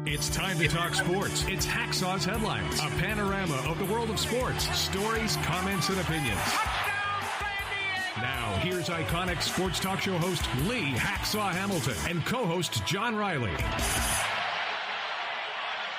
It's time to talk sports. It's Hacksaw's Headlines, a panorama of the world of sports, stories, comments, and opinions. Now, here's iconic sports talk show host Lee Hacksaw Hamilton and co-host John Riley.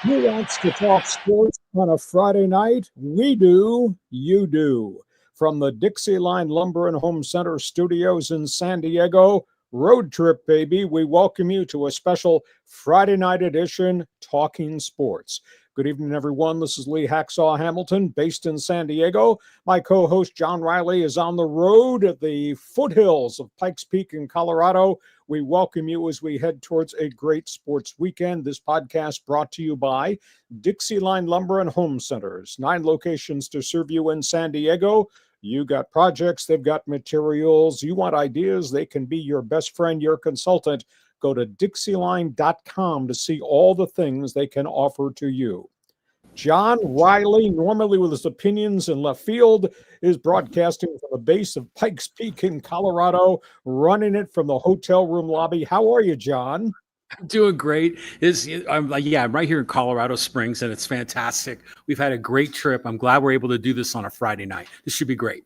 Who wants to talk sports on a Friday night? We do. You do. From the DIXIELINE Lumber and Home Center studios in San Diego, road trip, baby. We welcome you to a special Friday night edition, Talking Sports. Good evening, everyone. This is Lee Hacksaw Hamilton, based in San Diego. My co-host, John Riley, is on the road at the foothills of Pikes Peak in Colorado. We welcome you as we head towards a great sports weekend. This podcast brought to you by DIXIELINE Lumber and Home Centers. 9 locations to serve you in San Diego. You got projects, they've got materials. You want ideas, they can be your best friend, your consultant. Go to DIXIELINE.com to see all the things they can offer to you. John Riley, normally with his opinions in left field, is broadcasting from the base of Pikes Peak in Colorado, running it from the hotel room lobby. How are you, John? I'm doing great. I'm right here in Colorado Springs, and it's fantastic. We've had a great trip. I'm glad we're able to do this on a Friday night. This should be great.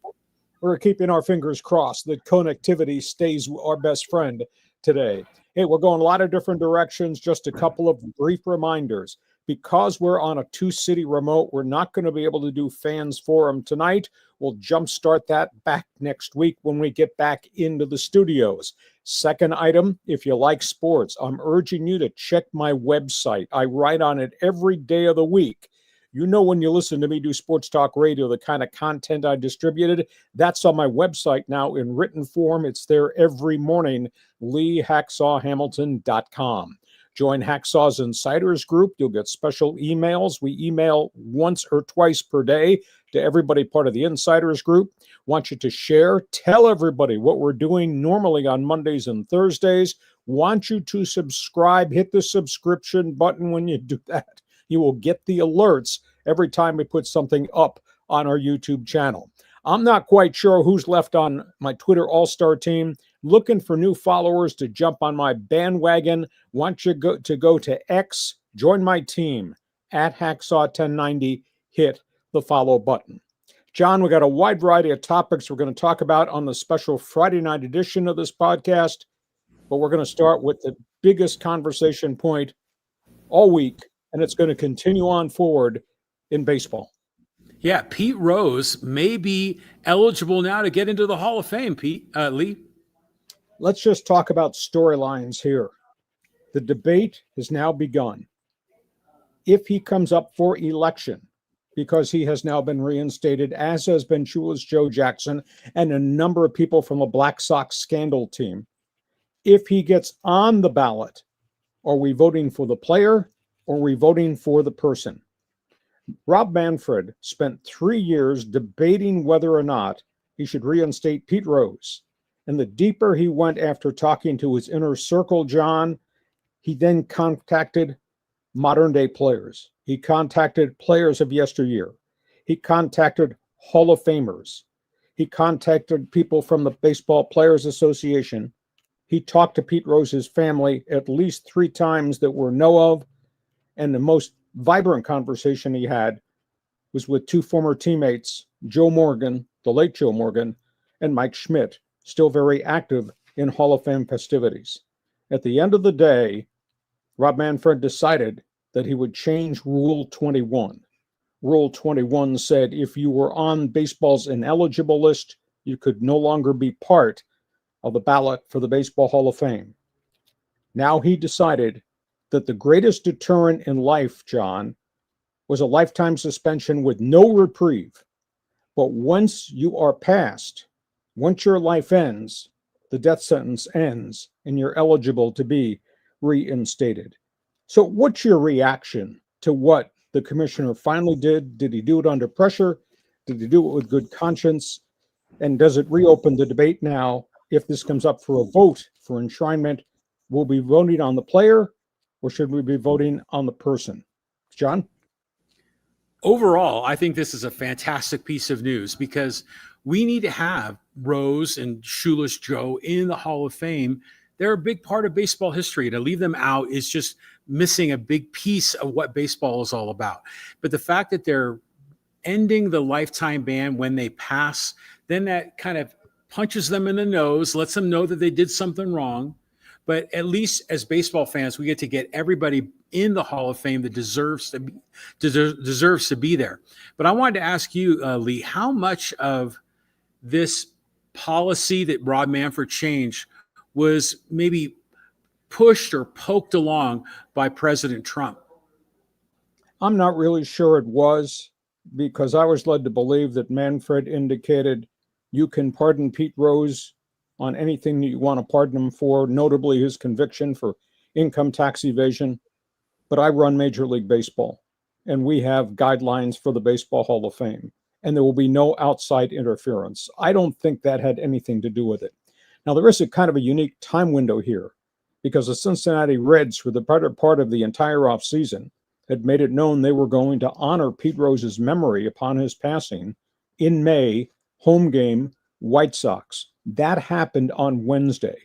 We're keeping our fingers crossed that connectivity stays our best friend today. Hey, we're going a lot of different directions. Just a couple of brief reminders. Because we're on a 2-city remote, we're not going to be able to do Fans Forum tonight. We'll jumpstart that back next week when we get back into the studios. Second item, if you like sports, I'm urging you to check my website. I write on it every day of the week. You know, when you listen to me do sports talk radio, the kind of content I distributed, that's on my website now in written form. It's there every morning, leehacksawhamilton.com. Join Hacksaw's Insiders Group. You'll get special emails. We email once or twice per day to everybody part of the Insiders Group. Want you to share. Tell everybody what we're doing normally on Mondays and Thursdays. Want you to subscribe. Hit the subscription button when you do that. You will get the alerts every time we put something up on our YouTube channel. I'm not quite sure who's left on my Twitter All-Star team. Looking for new followers to jump on my bandwagon. Want you to go to X, join my team at Hacksaw1090. Hit the follow button. John, we got a wide variety of topics we're going to talk about on the special Friday night edition of this podcast, but we're going to start with the biggest conversation point all week, and it's going to continue on forward in baseball. Yeah, Pete Rose may be eligible now to get into the Hall of Fame, Lee. Let's just talk about storylines here. The debate has now begun. If he comes up for election, because he has now been reinstated, as has been Shoeless Joe Jackson and a number of people from the Black Sox scandal team, if he gets on the ballot, are we voting for the player or are we voting for the person? Rob Manfred spent 3 years debating whether or not he should reinstate Pete Rose. And the deeper he went after talking to his inner circle, John, he then contacted modern-day players. He contacted players of yesteryear. He contacted Hall of Famers. He contacted people from the Baseball Players Association. He talked to Pete Rose's family at least 3 times that we know of. And the most vibrant conversation he had was with 2 former teammates, Joe Morgan, the late Joe Morgan, and Mike Schmidt, still very active in Hall of Fame festivities. At the end of the day, Rob Manfred decided that he would change Rule 21. Rule 21 said if you were on baseball's ineligible list, you could no longer be part of the ballot for the Baseball Hall of Fame. Now he decided that the greatest deterrent in life, John, was a lifetime suspension with no reprieve. But once you are passed, once your life ends, the death sentence ends, and you're eligible to be reinstated. So what's your reaction to what the commissioner finally did? Did he do it under pressure? Did he do it with good conscience? And does it reopen the debate now? If this comes up for a vote for enshrinement, will we be voting on the player or should we be voting on the person? John? Overall, I think this is a fantastic piece of news because we need to have Rose and Shoeless Joe in the Hall of Fame. They're a big part of baseball history. To leave them out is just missing a big piece of what baseball is all about. But the fact that they're ending the lifetime ban when they pass, then that kind of punches them in the nose, lets them know that they did something wrong. But at least as baseball fans, we get to get everybody in the Hall of Fame that deserves to be there. But I wanted to ask you, Lee, how much of this policy that Rob Manfred changed was maybe pushed or poked along by President Trump? I'm not really sure it was, because I was led to believe that Manfred indicated you can pardon Pete Rose on anything that you want to pardon him for, notably his conviction for income tax evasion. But I run Major League Baseball, and we have guidelines for the Baseball Hall of Fame, and there will be no outside interference. I don't think that had anything to do with it. Now, there is a kind of a unique time window here, because the Cincinnati Reds, for the better part of the entire offseason, had made it known they were going to honor Pete Rose's memory upon his passing in May, home game, White Sox. That happened on Wednesday.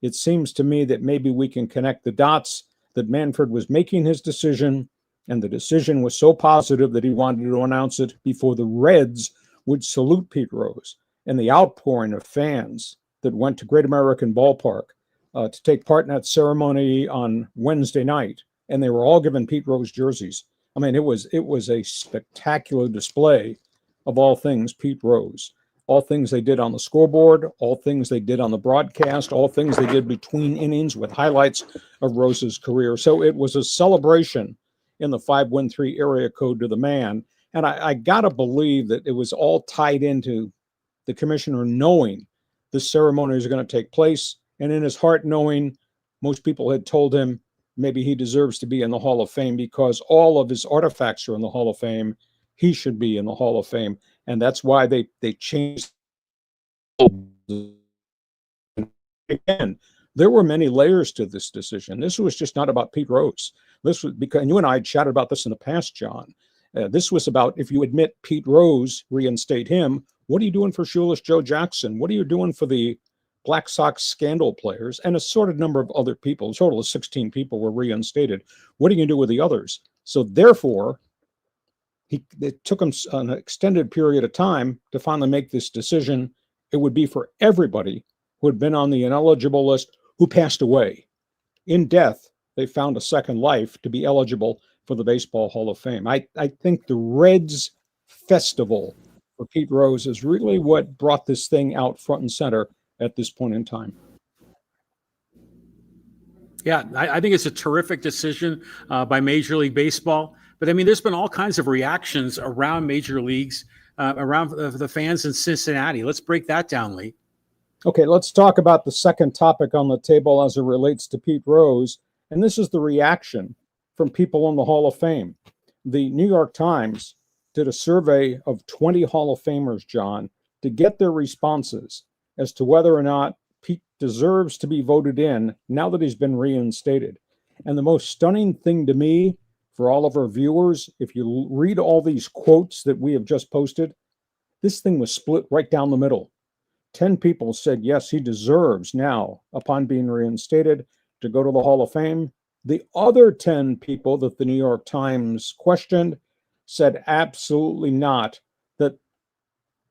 It seems to me that maybe we can connect the dots, that Manfred was making his decision, and the decision was so positive that he wanted to announce it before the Reds would salute Pete Rose. And the outpouring of fans that went to Great American Ballpark to take part in that ceremony on Wednesday night, and they were all given Pete Rose jerseys. I mean, it was a spectacular display of all things Pete Rose. All things they did on the scoreboard, all things they did on the broadcast, all things they did between innings with highlights of Rose's career. So it was a celebration in the 513 area code to the man. And I got to believe that it was all tied into the commissioner knowing the ceremony was going to take place, and in his heart knowing most people had told him maybe he deserves to be in the Hall of Fame because all of his artifacts are in the Hall of Fame. He should be in the Hall of Fame. And that's why they changed. Again, there were many layers to this decision. This was just not about Pete Rose. This was because, and you and I had chatted about this in the past, John. This was about, if you admit Pete Rose, reinstate him, what are you doing for Shoeless Joe Jackson? What are you doing for the Black Sox scandal players? And a sorted number of other people, a total of 16 people were reinstated. What are you going to do with the others? So therefore, it took him an extended period of time to finally make this decision. It would be for everybody who had been on the ineligible list who passed away. In death, they found a second life to be eligible for the Baseball Hall of Fame. I think the Reds festival for Pete Rose is really what brought this thing out front and center at this point in time. Yeah, I think it's a terrific decision by Major League Baseball. But I mean, there's been all kinds of reactions around major leagues, around the fans in Cincinnati. Let's break that down, Lee. Okay, let's talk about the second topic on the table as it relates to Pete Rose. And this is the reaction from people in the Hall of Fame. The New York Times did a survey of 20 Hall of Famers, John, to get their responses as to whether or not Pete deserves to be voted in now that he's been reinstated. And the most stunning thing to me, for all of our viewers, if you read all these quotes that we have just posted, this thing was split right down the middle. 10 people said, yes, he deserves now, upon being reinstated, to go to the Hall of Fame. The other 10 people that the New York Times questioned said absolutely not, that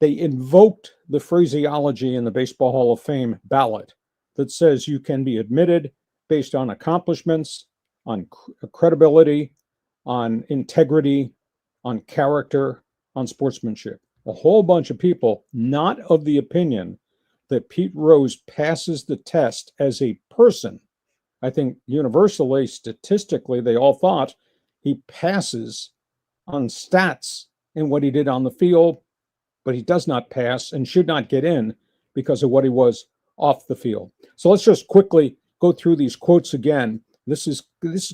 they invoked the phraseology in the Baseball Hall of Fame ballot that says you can be admitted based on accomplishments, on credibility, on integrity, on character, on sportsmanship. A whole bunch of people not of the opinion that Pete Rose passes the test as a person. I think universally, statistically, they all thought he passes on stats and what he did on the field, but he does not pass and should not get in because of what he was off the field. So let's just quickly go through these quotes again. This is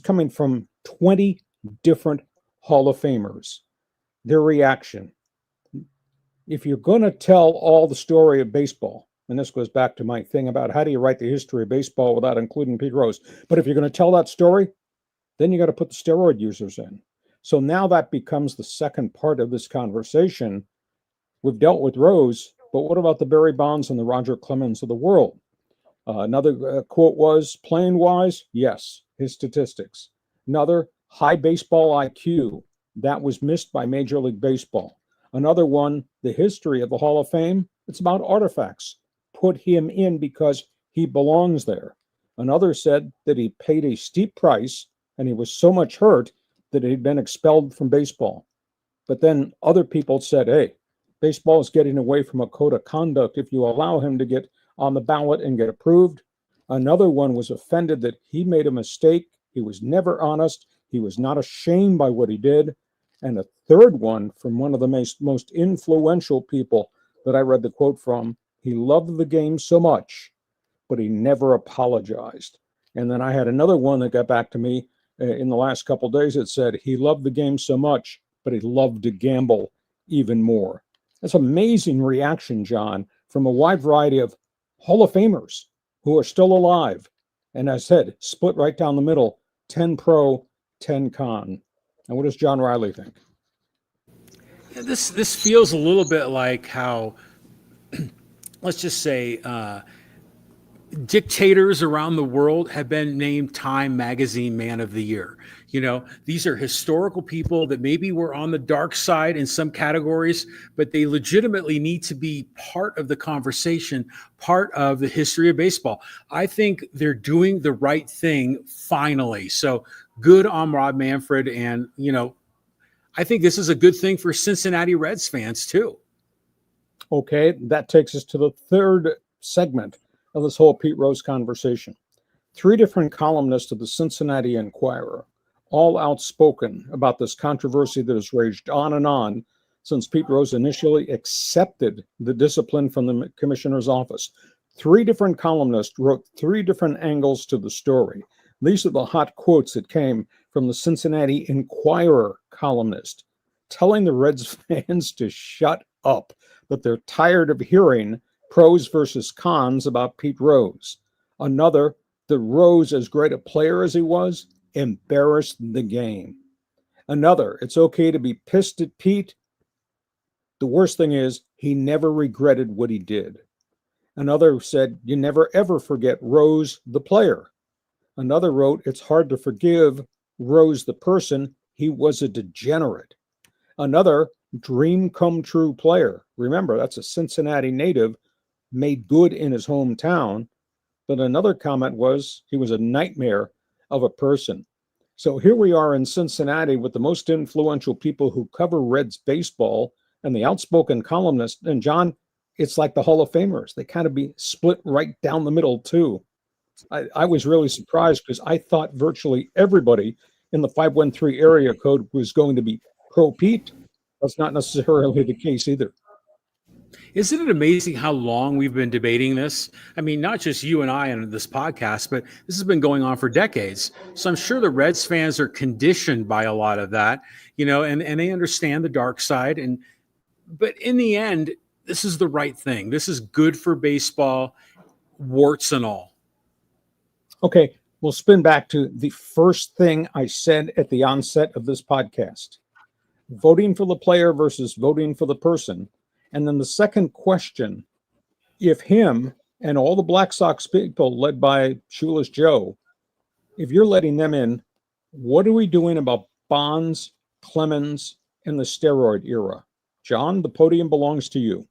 coming from 20 different Hall of Famers. Their reaction. If you're going to tell all the story of baseball, and this goes back to my thing about how do you write the history of baseball without including Pete Rose, but if you're going to tell that story, then you got to put the steroid users in. So now that becomes the second part of this conversation. We've dealt with Rose, but what about the Barry Bonds and the Roger Clemens of the world? Another quote was, playing wise, yes, his statistics. Another, high baseball IQ. That was missed by Major League Baseball. Another one, the history of the Hall of Fame. It's about artifacts. Put him in because he belongs there. Another said that he paid a steep price and he was so much hurt that he'd been expelled from baseball. But then other people said, hey, baseball is getting away from a code of conduct if you allow him to get on the ballot and get approved. Another one was offended that he made a mistake. He was never honest. He was not ashamed by what he did. And a third one from one of the most influential people that I read the quote from, he loved the game so much, but he never apologized. And then I had another one that got back to me in the last couple of days. It said he loved the game so much, but he loved to gamble even more. That's amazing reaction, John, from a wide variety of Hall of Famers who are still alive. And as I said, split right down the middle, 10 pro, 10 con. And what does John Riley think? Yeah, this feels a little bit like how, let's just say, dictators around the world have been named Time Magazine Man of the Year. You know, these are historical people that maybe were on the dark side in some categories, but they legitimately need to be part of the conversation, part of the history of baseball. I think they're doing the right thing finally. So good on Rob Manfred. And, you know, I think this is a good thing for Cincinnati Reds fans too. Okay, that takes us to the third segment of this whole Pete Rose conversation. 3 different columnists of the Cincinnati Enquirer, all outspoken about this controversy that has raged on since Pete Rose initially accepted the discipline from the commissioner's office. 3 different columnists wrote 3 different angles to the story. These are the hot quotes that came from the Cincinnati Enquirer columnist, telling the Reds fans to shut up, that they're tired of hearing pros versus cons about Pete Rose. Another, that Rose, as great a player as he was, embarrassed the game. Another, it's okay to be pissed at Pete. The worst thing is he never regretted what he did. Another said, you never ever forget Rose the player. Another wrote, it's hard to forgive Rose the person. He was a degenerate. Another, dream come true player. Remember, that's a Cincinnati native, made good in his hometown. But another comment was he was a nightmare of a person. So here we are in Cincinnati with the most influential people who cover Reds baseball and the outspoken columnists. And John, it's like the Hall of Famers. They kind of be split right down the middle too. I was really surprised because I thought virtually everybody in the 513 area code was going to be pro Pete. That's not necessarily the case either. Isn't it amazing how long we've been debating this? I mean, not just you and I on this podcast, but this has been going on for decades. So I'm sure the Reds fans are conditioned by a lot of that, you know, and they understand the dark side. But in the end, this is the right thing. This is good for baseball, warts and all. Okay, we'll spin back to the first thing I said at the onset of this podcast. Voting for the player versus voting for the person. And then the second question, if him and all the Black Sox people led by Shoeless Joe, if you're letting them in, what are we doing about Bonds, Clemens, and the steroid era? John, the podium belongs to you.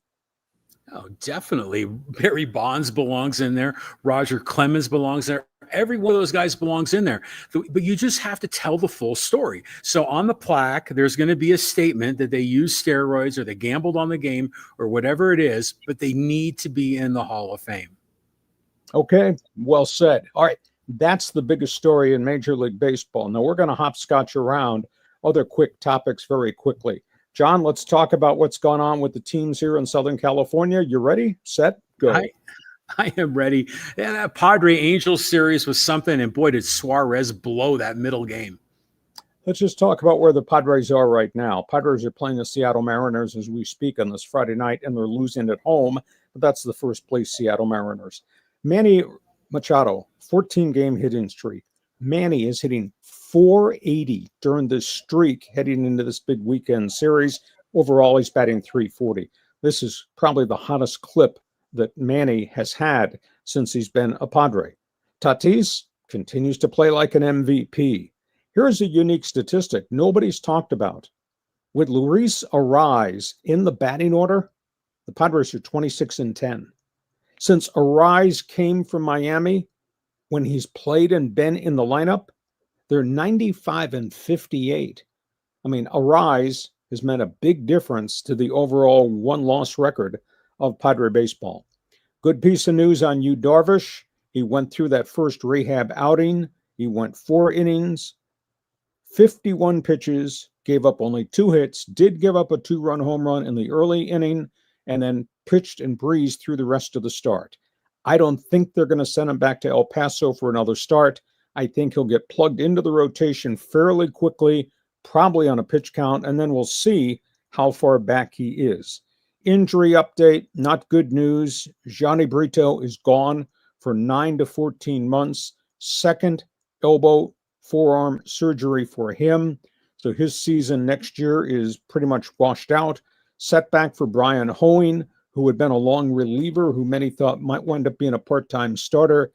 Oh, definitely. Barry Bonds belongs in there. Roger Clemens belongs there. Every one of those guys belongs in there. But you just have to tell the full story. So on the plaque, there's going to be a statement that they used steroids or they gambled on the game or whatever it is, but they need to be in the Hall of Fame. Okay, well said. All right, that's the biggest story in Major League Baseball. Now we're going to hopscotch around other quick topics very quickly. John, let's talk about what's gone on with the teams here in Southern California. You ready? Set? Go. I am ready. Yeah, that Padre Angels series was something, and boy, did Suarez blow that middle game. Let's just talk about where the Padres are right now. Padres are playing the Seattle Mariners as we speak on this Friday night, and they're losing at home, but that's the first place Seattle Mariners. Manny Machado, 14-game hitting streak. Manny is hitting 480 during this streak heading into this big weekend series. Overall, he's batting 340. This is probably the hottest clip that Manny has had since he's been a Padre. Tatis continues to play like an MVP. Here's a unique statistic nobody's talked about. With Luis Arraez in the batting order, the Padres are 26-10. Since Arraez came from Miami, when he's played and been in the lineup, they're 95-58. I mean, Arraez has meant a big difference to the overall one-loss record of Padre baseball. Good piece of news on Yu Darvish. He went through that first rehab outing. He went 4 innings, 51 pitches, gave up only 2 hits, did give up a 2-run home run in the early inning, and then pitched and breezed through the rest of the start. I don't think they're going to send him back to El Paso for another start. I think he'll get plugged into the rotation fairly quickly, probably on a pitch count, and then we'll see how far back he is. Injury update, not good news. Johnny Brito is gone for 9 to 14 months. Second elbow forearm surgery for him. So his season next year is pretty much washed out. Setback for Brian Hoeing, who had been a long reliever who many thought might wind up being a part-time starter.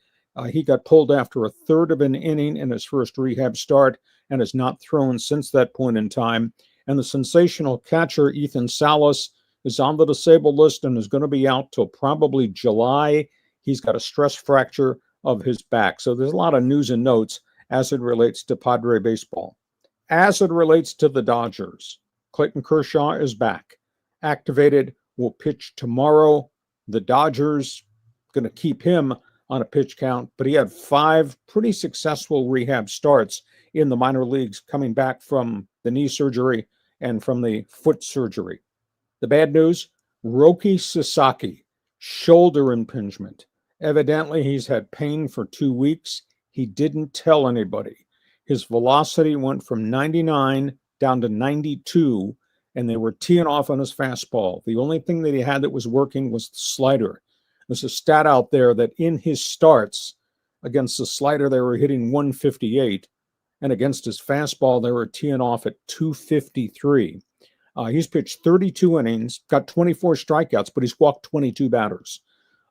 He got pulled after a third of an inning in his first rehab start and has not thrown since that point in time. And the sensational catcher, Ethan Salas, is on the disabled list and is going to be out till probably July. He's got a stress fracture of his back. So there's a lot of news and notes as it relates to Padre baseball. As it relates to the Dodgers, Clayton Kershaw is back. Activated, will pitch tomorrow. The Dodgers going to keep him on a pitch count, but he had 5 pretty successful rehab starts in the minor leagues coming back from the knee surgery and from the foot surgery. The bad news, Roki Sasaki, shoulder impingement. Evidently, he's had pain for 2 weeks. He didn't tell anybody. His velocity went from 99 down to 92, and they were teeing off on his fastball. The only thing that he had that was working was the slider. There's a stat out there that in his starts against the slider, they were hitting 158, and against his fastball, they were teeing off at 253. He's pitched 32 innings, got 24 strikeouts, but he's walked 22 batters.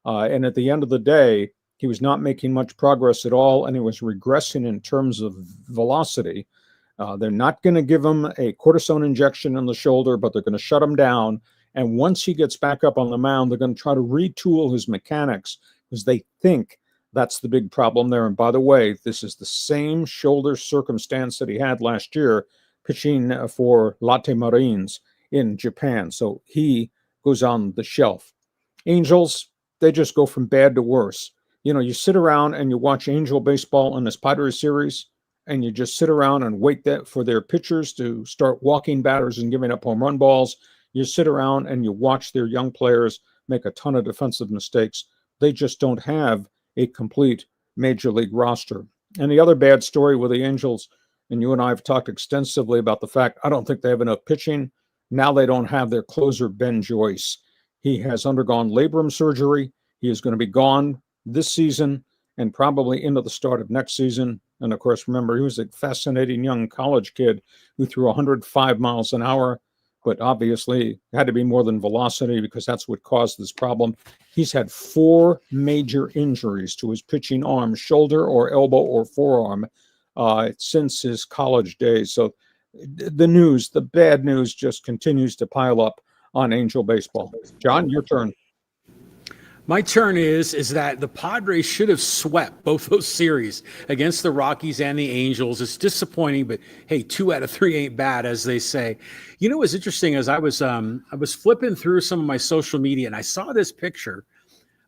And at the end of the day, he was not making much progress at all, and he was regressing in terms of velocity. They're not going to give him a cortisone injection in the shoulder, but they're going to shut him down. And once he gets back up on the mound, they're going to try to retool his mechanics because they think that's the big problem there. And by the way, this is the same shoulder circumstance that he had last year pitching for Latte Marines in Japan. So he goes on the shelf. Angels, they just go from bad to worse. You know, you sit around and you watch Angel baseball in this Padres series, and you just sit around and wait for their pitchers to start walking batters and giving up home run balls. You sit around and you watch their young players make a ton of defensive mistakes. They just don't have a complete major league roster. And the other bad story with the Angels, and you and I have talked extensively about the fact I don't think they have enough pitching. Now they don't have their closer, Ben Joyce. He has undergone labrum surgery. He is going to be gone this season and probably into the start of next season. And of course, remember, he was a fascinating young college kid who threw 105 miles an hour, but obviously had to be more than velocity because that's what caused this problem. He's had 4 major injuries to his pitching arm, shoulder or elbow or forearm since his college days. So the bad news just continues to pile up on Angel baseball. John, your turn. My turn is that the Padres should have swept both those series against the Rockies and the Angels. It's disappointing, but hey, 2 out of 3 ain't bad, as they say. You know what's interesting is I was flipping through some of my social media and I saw this picture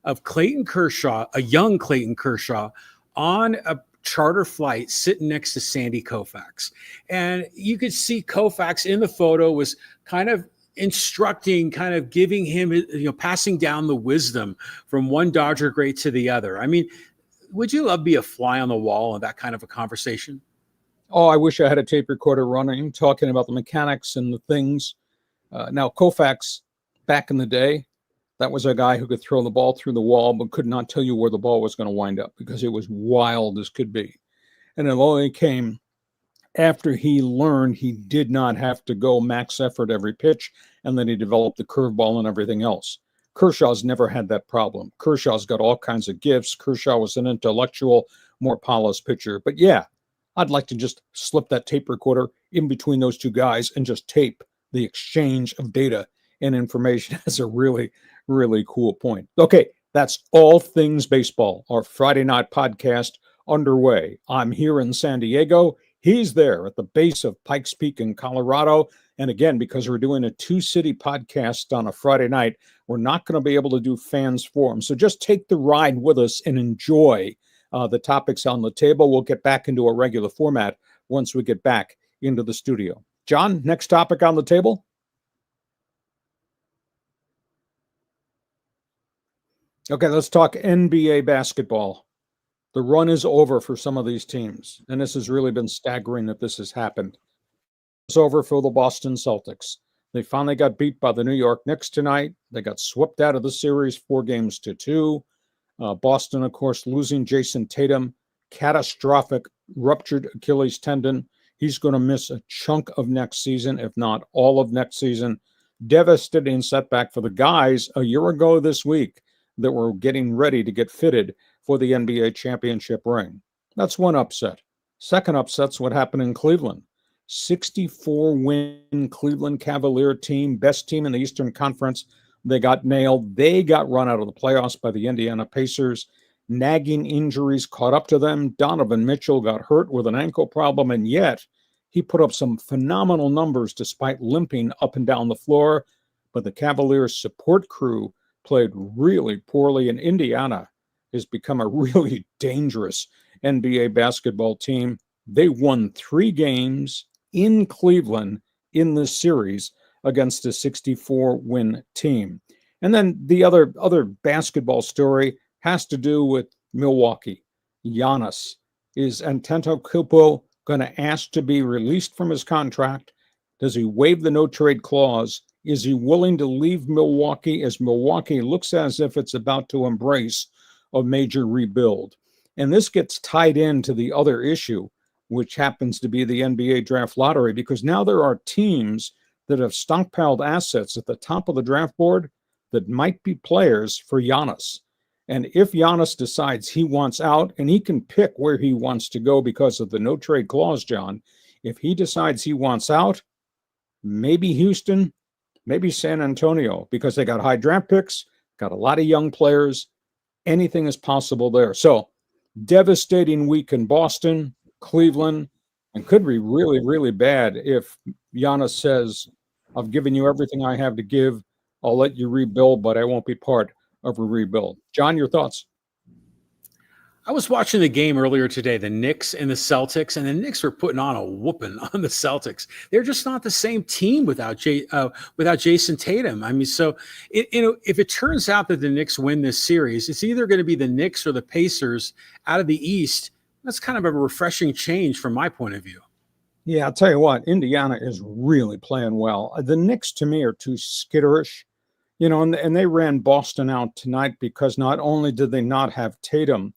of Clayton Kershaw, a young Clayton Kershaw, on a charter flight sitting next to Sandy Koufax. And you could see Koufax in the photo was kind of instructing, kind of giving him, passing down the wisdom from one Dodger great to the other. I mean, would you love to be a fly on the wall in that kind of a conversation? Oh, I wish I had a tape recorder running, talking about the mechanics and the things. Now, Koufax, back in the day, that was a guy who could throw the ball through the wall, but could not tell you where the ball was going to wind up because it was wild as could be. And it only came after he learned he did not have to go max effort every pitch, and then he developed the curveball and everything else. Kershaw's never had that problem. Kershaw's got all kinds of gifts. Kershaw was an intellectual, more polished pitcher. But yeah, I'd like to just slip that tape recorder in between those two guys and just tape the exchange of data and information. That's a really, really cool point. Okay, that's all things baseball. Our Friday night podcast underway. I'm here in San Diego. He's there at the base of Pikes Peak in Colorado. And again, because we're doing a two-city podcast on a Friday night, we're not going to be able to do fans forum. So just take the ride with us and enjoy the topics on the table. We'll get back into a regular format once we get back into the studio. John, next topic on the table? Okay, let's talk NBA basketball. The run is over for some of these teams, and this has really been staggering that this has happened. It's over for the Boston Celtics. They finally got beat by the New York Knicks tonight. They got swept out of the series 4-2. Boston, of course, losing Jason Tatum, catastrophic ruptured Achilles tendon. He's going to miss a chunk of next season, if not all of next season. Devastating setback for the guys a year ago this week that were getting ready to get fitted for the NBA championship ring. That's one upset. Second upset's what happened in Cleveland. 64-win Cleveland Cavalier team, best team in the Eastern Conference. They got nailed. They got run out of the playoffs by the Indiana Pacers. Nagging injuries caught up to them. Donovan Mitchell got hurt with an ankle problem, and yet he put up some phenomenal numbers despite limping up and down the floor. But the Cavaliers support crew played really poorly, and Indiana has become a really dangerous NBA basketball team. They won 3 games in Cleveland in this series against a 64-win team. And then the other basketball story has to do with Milwaukee. Giannis. Is Antetokounmpo going to ask to be released from his contract? Does he waive the no-trade clause? Is he willing to leave Milwaukee as Milwaukee looks as if it's about to embrace a major rebuild? And this gets tied into the other issue, which happens to be the NBA draft lottery, because now there are teams that have stockpiled assets at the top of the draft board that might be players for Giannis. And if Giannis decides he wants out, and he can pick where he wants to go because of the no-trade clause, John, if he decides he wants out, maybe Houston, maybe San Antonio, because they got high draft picks, got a lot of young players. Anything is possible there. So devastating week in Boston, Cleveland, and could be really, really bad if Giannis says, I've given you everything I have to give. I'll let you rebuild, but I won't be part of a rebuild. John, your thoughts? I was watching the game earlier today, the Knicks and the Celtics, and the Knicks were putting on a whooping on the Celtics. They're just not the same team without Jason Tatum. I mean, so if it turns out that the Knicks win this series, it's either going to be the Knicks or the Pacers out of the East. That's kind of a refreshing change from my point of view. Yeah, I'll tell you what, Indiana is really playing well. The Knicks, to me, are too skitterish. And they ran Boston out tonight because not only did they not have Tatum,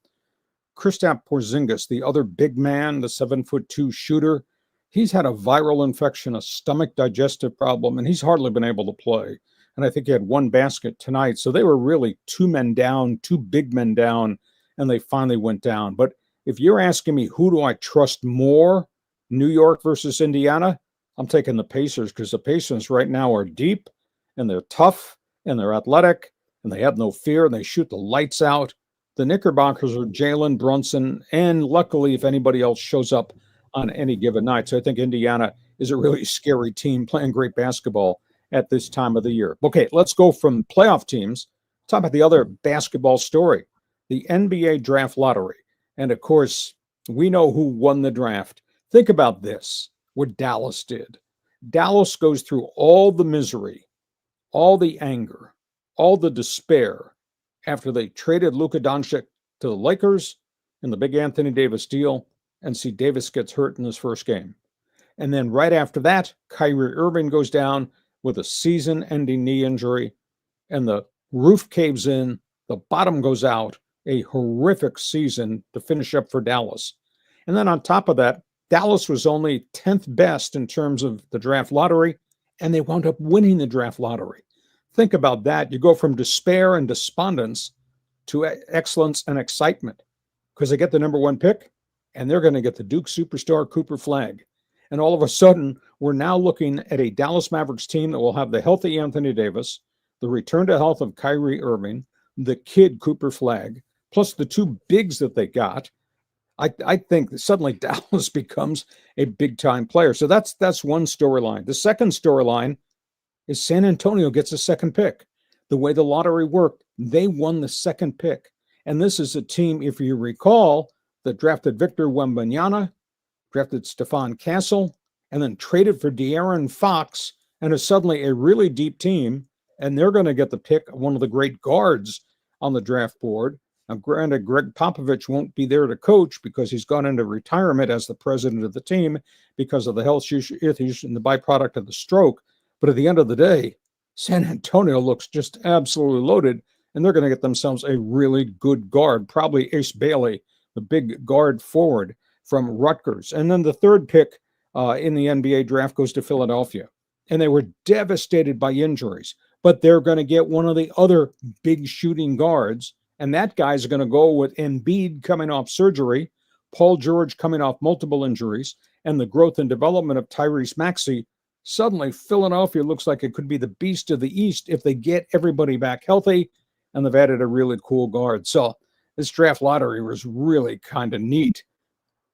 Kristaps Porzingis, the other big man, the 7'2" shooter, he's had a viral infection, a stomach digestive problem, and he's hardly been able to play. And I think he had 1 basket tonight. So they were really 2 men down, 2 big men down, and they finally went down. But if you're asking me who do I trust more, New York versus Indiana, I'm taking the Pacers, because the Pacers right now are deep, and they're tough, and they're athletic, and they have no fear, and they shoot the lights out. The Knickerbockers are Jalen Brunson, and luckily, if anybody else shows up on any given night. So I think Indiana is a really scary team playing great basketball at this time of the year. Okay, let's go from playoff teams. Talk about the other basketball story, the NBA draft lottery. And of course, we know who won the draft. Think about this, what Dallas did. Dallas goes through all the misery, all the anger, all the despair after they traded Luka Doncic to the Lakers in the big Anthony Davis deal, and see Davis gets hurt in his first game. And then right after that, Kyrie Irving goes down with a season-ending knee injury, and the roof caves in, the bottom goes out, a horrific season to finish up for Dallas. And then on top of that, Dallas was only 10th best in terms of the draft lottery, and they wound up winning the draft lottery. Think about that. You go from despair and despondence to excellence and excitement because they get the number 1 pick. and they're going to get the Duke superstar Cooper Flagg. And all of a sudden, we're now looking at a Dallas Mavericks team that will have the healthy Anthony Davis, the return to health of Kyrie Irving, the kid Cooper Flagg, plus the two bigs that they got. I think that suddenly Dallas becomes a big-time player. So that's one storyline. The second storyline is San Antonio gets a second pick. The way the lottery worked, they won the second pick. And this is a team, if you recall, that drafted Victor Wembanyama, drafted Stephon Castle, and then traded for De'Aaron Fox, and is suddenly a really deep team. And they're going to get the pick of one of the great guards on the draft board. Now, granted, Greg Popovich won't be there to coach because he's gone into retirement as the president of the team because of the health issues and the byproduct of the stroke. But at the end of the day, San Antonio looks just absolutely loaded, and they're going to get themselves a really good guard, probably Ace Bailey, the big guard forward from Rutgers. And then the third pick in the NBA draft goes to Philadelphia. And they were devastated by injuries, but they're going to get one of the other big shooting guards. And that guy's going to go with Embiid coming off surgery, Paul George coming off multiple injuries, and the growth and development of Tyrese Maxey. Suddenly, Philadelphia looks like it could be the beast of the East if they get everybody back healthy, and they've added a really cool guard. So this draft lottery was really kind of neat.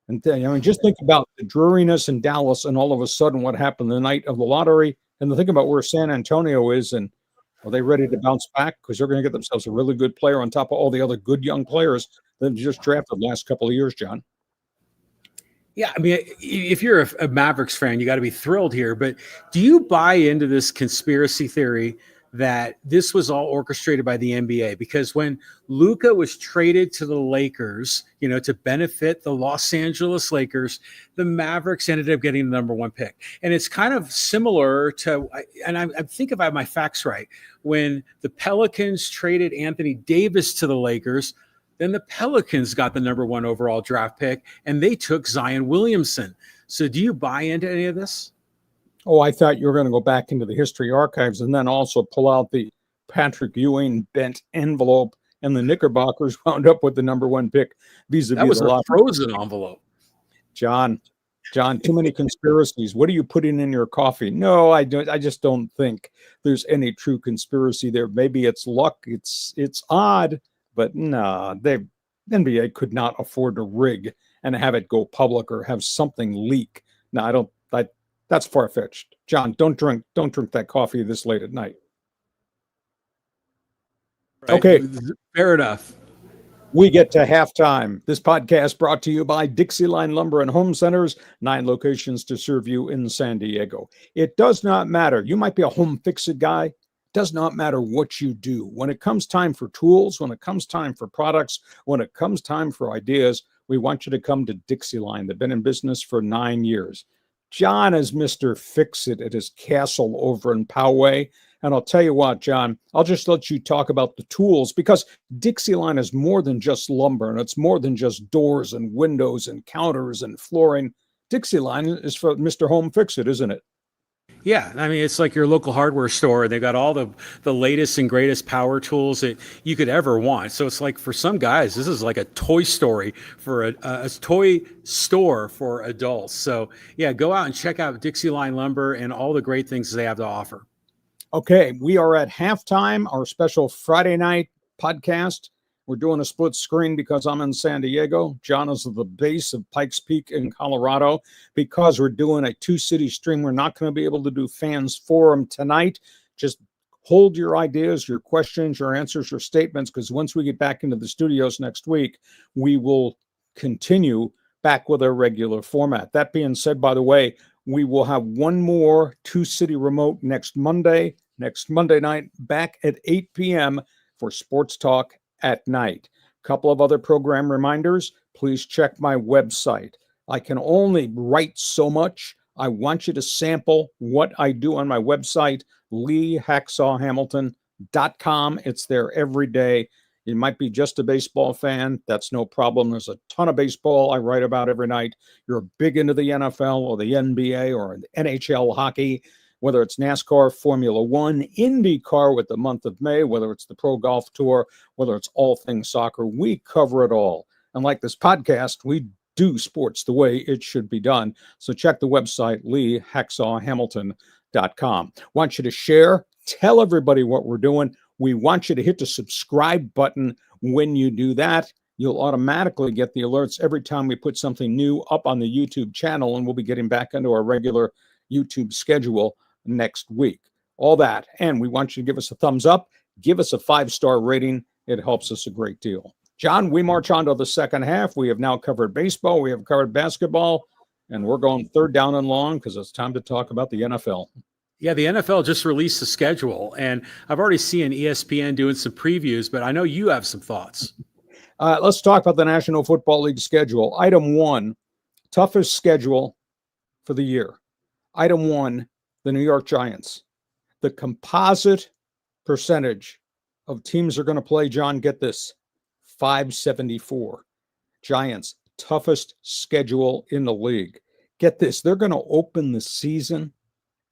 And then, just think about the dreariness in Dallas and all of a sudden what happened the night of the lottery, and then think about where San Antonio is, and are they ready to bounce back? Because they're going to get themselves a really good player on top of all the other good young players that just drafted the last couple of years, John. Yeah, I mean, if you're a Mavericks fan, you got to be thrilled here. But do you buy into this conspiracy theory that this was all orchestrated by the NBA? Because when Luka was traded to the Lakers, to benefit the Los Angeles Lakers, the Mavericks ended up getting the number one pick. And it's kind of similar to, and I think if I have my facts right, when the Pelicans traded Anthony Davis to the Lakers, then the Pelicans got the number one overall draft pick, and they took Zion Williamson. So do you buy into any of this? Oh, I thought you were going to go back into the history archives and then also pull out the Patrick Ewing bent envelope, and the Knickerbockers wound up with the number one pick vis-a-vis. That was a frozen envelope. John, too many conspiracies. What are you putting in your coffee? No, I don't. I just don't think there's any true conspiracy there. Maybe it's luck. It's odd, but no, the NBA could not afford to rig and have it go public or have something leak. No, I don't. That's far-fetched. John, don't drink that coffee this late at night. Right. Okay. Fair enough. We get to halftime. This podcast brought to you by DIXIELINE Lumber and Home Centers, 9 locations to serve you in San Diego. It does not matter. You might be a home fix-it guy. It does not matter what you do. When it comes time for tools, when it comes time for products, when it comes time for ideas, we want you to come to DIXIELINE. They've been in business for 9 years. John is Mr. Fix-It at his castle over in Poway. And I'll tell you what, John, I'll just let you talk about the tools, because DIXIELINE is more than just lumber, and it's more than just doors and windows and counters and flooring. DIXIELINE is for Mr. Home Fix-It, isn't it? Yeah, I mean, it's like your local hardware store. They've got all the latest and greatest power tools that you could ever want. So it's like, for some guys, this is like a toy story for a toy store for adults. So yeah, go out and check out DIXIELINE Lumber and all the great things they have to offer. Okay, we are at halftime, our special Friday night podcast. We're doing a split screen because I'm in San Diego. John is at the base of Pikes Peak in Colorado. Because we're doing a 2-city stream, we're not going to be able to do fans forum tonight. Just hold your ideas, your questions, your answers, your statements, because once we get back into the studios next week, we will continue back with our regular format. That being said, by the way, we will have one more 2-city remote next Monday night, back at 8 p.m. for Sports Talk at Night. A couple of other program reminders. Please check my website. I can only write so much. I want you to sample what I do on my website, LeeHacksawHamilton.com. It's there every day. You might be just a baseball fan. That's no problem. There's a ton of baseball I write about every night. You're big into the NFL or the NBA or the NHL hockey, whether it's NASCAR, Formula One, IndyCar with the month of May, whether it's the Pro Golf Tour, whether it's all things soccer, we cover it all. And like this podcast, we do sports the way it should be done. So check the website, leehacksawhamilton.com. Want you to share, tell everybody what we're doing. We want you to hit the subscribe button. When you do that, you'll automatically get the alerts every time we put something new up on the YouTube channel, and we'll be getting back into our regular YouTube schedule next week. All that. And we want you to give us a thumbs up, give us a 5-star rating. It helps us a great deal. John, we march on to the second half. We have now covered baseball. We have covered basketball, and we're going third down and long because it's time to talk about the NFL. Yeah, the NFL just released the schedule, and I've already seen ESPN doing some previews, but I know you have some thoughts. Let's talk about the National Football League schedule. Item 1, toughest schedule for the year. Item 1, the New York Giants. The composite percentage of teams are going to play, John, get this, 574. Giants, toughest schedule in the league. Get this, they're going to open the season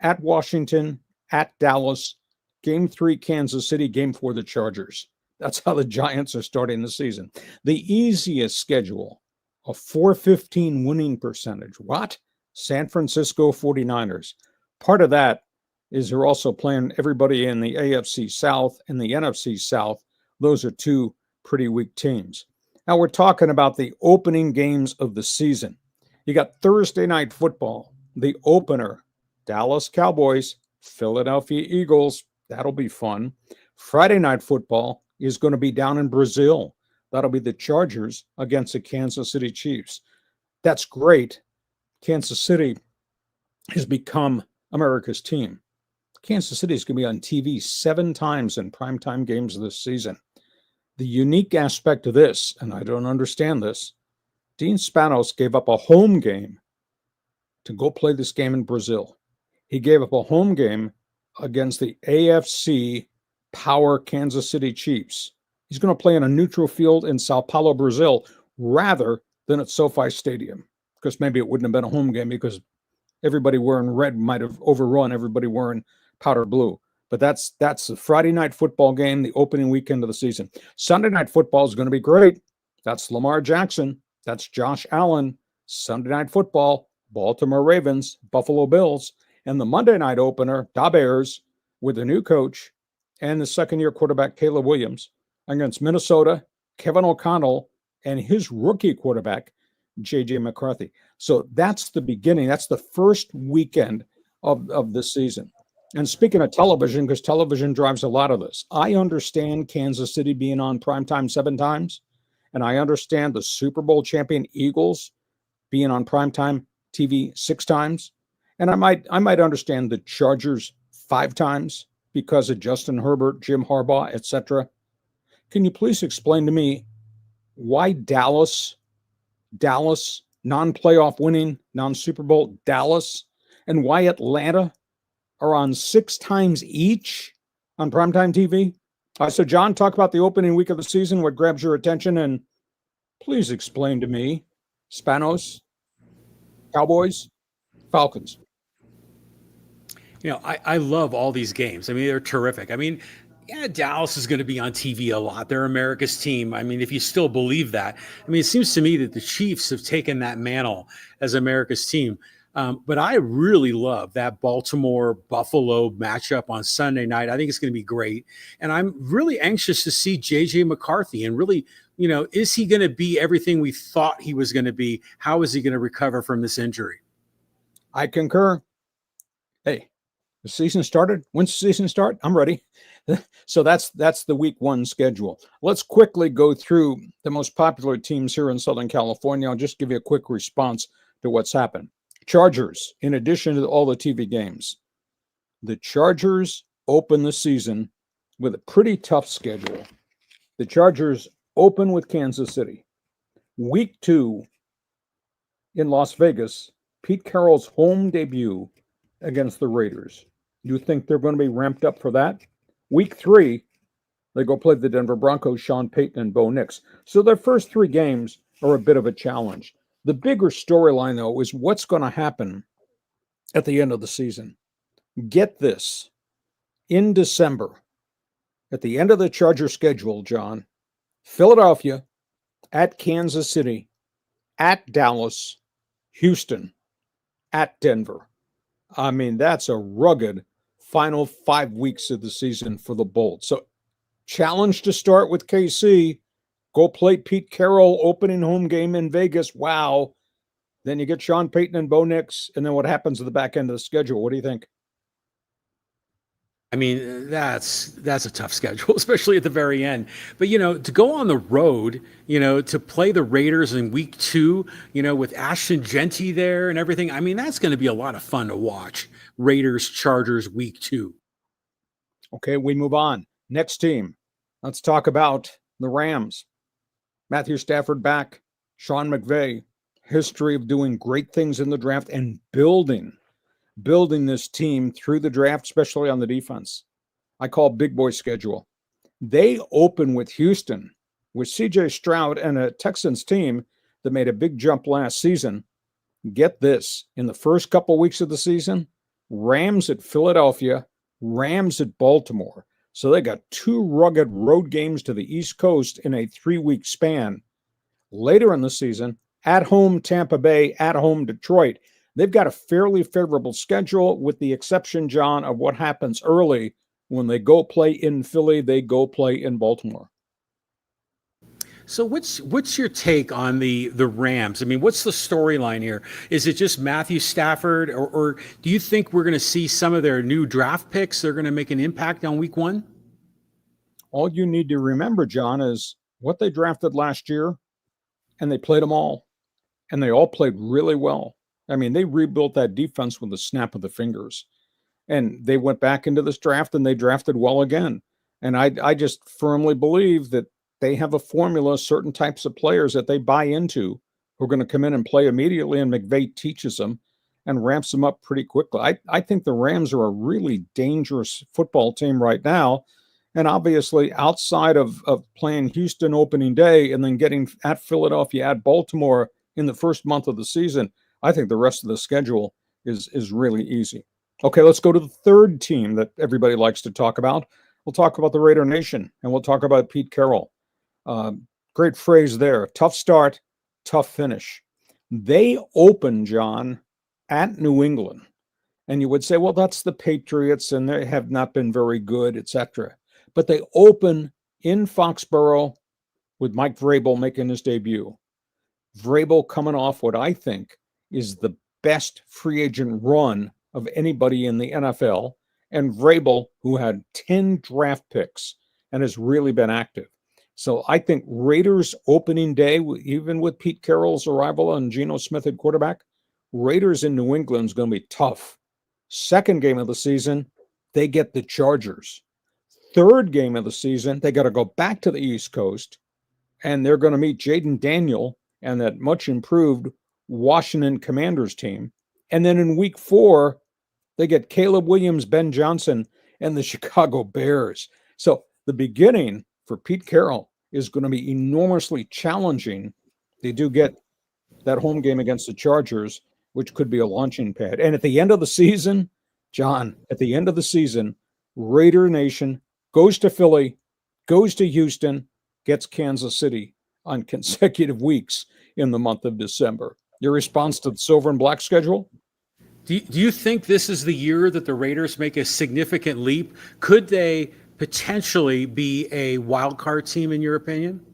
at Washington, at Dallas, Game 3, Kansas City, Game 4, the Chargers. That's how the Giants are starting the season. The easiest schedule, a 415 winning percentage. What? San Francisco 49ers. Part of that is they're also playing everybody in the AFC South and the NFC South. Those are two pretty weak teams. Now we're talking about the opening games of the season. You got Thursday night football, the opener, Dallas Cowboys, Philadelphia Eagles. That'll be fun. Friday night football is going to be down in Brazil. That'll be the Chargers against the Kansas City Chiefs. That's great. Kansas City has become America's team. Kansas City is going to be on TV 7 times in primetime games this season. The unique aspect of this, and I don't understand this, Dean Spanos gave up a home game to go play this game in Brazil. He gave up a home game against the AFC power Kansas City Chiefs. He's going to play in a neutral field in Sao Paulo, Brazil, rather than at SoFi Stadium, because maybe it wouldn't have been a home game because everybody wearing red might have overrun everybody wearing powder blue. But that's the Friday night football game, the opening weekend of the season. Sunday night football is going to be great. That's Lamar Jackson. That's Josh Allen. Sunday night football, Baltimore Ravens, Buffalo Bills. And the Monday night opener, Da Bears, with a new coach and the second-year quarterback, Caleb Williams, against Minnesota, Kevin O'Connell, and his rookie quarterback, J.J. McCarthy. So that's the beginning. That's the first weekend of the season. And speaking of television, because television drives a lot of this, I understand Kansas City being on primetime 7 times, and I understand the Super Bowl champion Eagles being on primetime TV 6 times, and I might understand the Chargers 5 times because of Justin Herbert, Jim Harbaugh, etc. Can you please explain to me why Dallas, non-playoff winning, non-Super Bowl Dallas, and why Atlanta are on 6 times each on primetime TV? So, John, talk about the opening week of the season, what grabs your attention, and please explain to me, Spanos, Cowboys, Falcons. You know, I love all these games. I mean, they're terrific. I mean, yeah, Dallas is going to be on TV a lot. They're America's team. I mean, if you still believe that. I mean, it seems to me that the Chiefs have taken that mantle as America's team. But I really love that Baltimore-Buffalo matchup on Sunday night. I think it's going to be great. And I'm really anxious to see J.J. McCarthy and really, you know, is he going to be everything we thought he was going to be? How is he going to recover from this injury? I concur. Hey, the season started. When's the season start? I'm ready. So that's the week 1 schedule. Let's quickly go through the most popular teams here in Southern California. I'll just give you a quick response to what's happened. Chargers, in addition to all the TV games, the Chargers open the season with a pretty tough schedule. The Chargers open with Kansas City. Week 2 in Las Vegas, Pete Carroll's home debut against the Raiders. You think they're going to be ramped up for that? Week 3, they go play the Denver Broncos, Sean Payton and Bo Nix. So their first 3 games are a bit of a challenge. The bigger storyline, though, is what's going to happen at the end of the season. Get this. In December, at the end of the Charger schedule, John, Philadelphia at Kansas City, at Dallas, Houston, at Denver. I mean, that's a rugged final 5 weeks of the season for the Bolts. So challenge to start with KC. Go play Pete Carroll, opening home game in Vegas. Wow. Then you get Sean Payton and Bo Nix. And then what happens at the back end of the schedule? What do you think? I mean, that's a tough schedule, especially at the very end. But, to go on the road, to play the Raiders in week 2, with Ashton Genty there and everything. I mean, that's going to be a lot of fun to watch. Raiders, Chargers, week 2. Okay, we move on. Next team. Let's talk about the Rams. Matthew Stafford back. Sean McVay. History of doing great things in the draft and building this team through the draft, especially on the defense. I call big boy schedule. They open with Houston, with CJ Stroud and a Texans team that made a big jump last season. Get this, in the first couple weeks of the season, Rams at Philadelphia, Rams at Baltimore. So they got 2 rugged road games to the East Coast in a 3-week span. Later in the season, at home Tampa Bay, at home Detroit. They've got a fairly favorable schedule, with the exception, John, of what happens early. When they go play in Philly, they go play in Baltimore. So what's your take on the Rams? I mean, what's the storyline here? Is it just Matthew Stafford, or do you think we're going to see some of their new draft picks? They're going to make an impact on week 1? All you need to remember, John, is what they drafted last year, and they played them all, and they all played really well. I mean, they rebuilt that defense with a snap of the fingers, and they went back into this draft and they drafted well again. And I just firmly believe that they have a formula, certain types of players that they buy into who are going to come in and play immediately, and McVay teaches them and ramps them up pretty quickly. I think the Rams are a really dangerous football team right now. And obviously, outside of playing Houston opening day and then getting at Philadelphia, at Baltimore in the first month of the season, I think the rest of the schedule is really easy. Okay, let's go to the third team that everybody likes to talk about. We'll talk about the Raider Nation, and we'll talk about Pete Carroll. Great phrase there. Tough start, tough finish. They open, John, at New England. And you would say, well, that's the Patriots, and they have not been very good, etc. But they open in Foxborough with Mike Vrabel making his debut. Vrabel coming off what I think is the best free agent run of anybody in the NFL, and Vrabel, who had 10 draft picks and has really been active. So I think Raiders opening day, even with Pete Carroll's arrival and Geno Smith at quarterback, Raiders in New England is going to be tough. Second game of the season, they get the Chargers. Third game of the season, they got to go back to the East Coast, and they're going to meet Jaden Daniel and that much improved Washington Commanders team. And then in week 4, they get Caleb Williams, Ben Johnson, and the Chicago Bears. So the beginning for Pete Carroll is going to be enormously challenging. They do get that home game against the Chargers, which could be a launching pad. And at the end of the season, John, at the end of the season, Raider Nation goes to Philly, goes to Houston, gets Kansas City on consecutive weeks in the month of December. Your response to the silver and black schedule? Do you think this is the year that the Raiders make a significant leap? Could they potentially be a wild card team, in your opinion?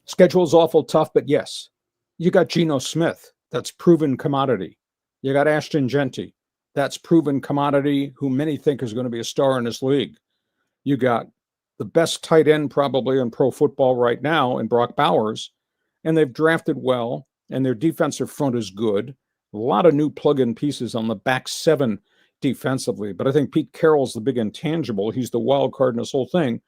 Schedule is awful tough, but yes. You got Geno Smith, that's proven commodity. You got Ashton Genty, that's proven commodity, who many think is going to be a star in this league. You got the best tight end probably in pro football right now in Brock Bowers, and they've drafted well, and their defensive front is good. A lot of new plug-in pieces on the back 7 defensively, but I think Pete Carroll's the big intangible. He's the wild card in this whole thing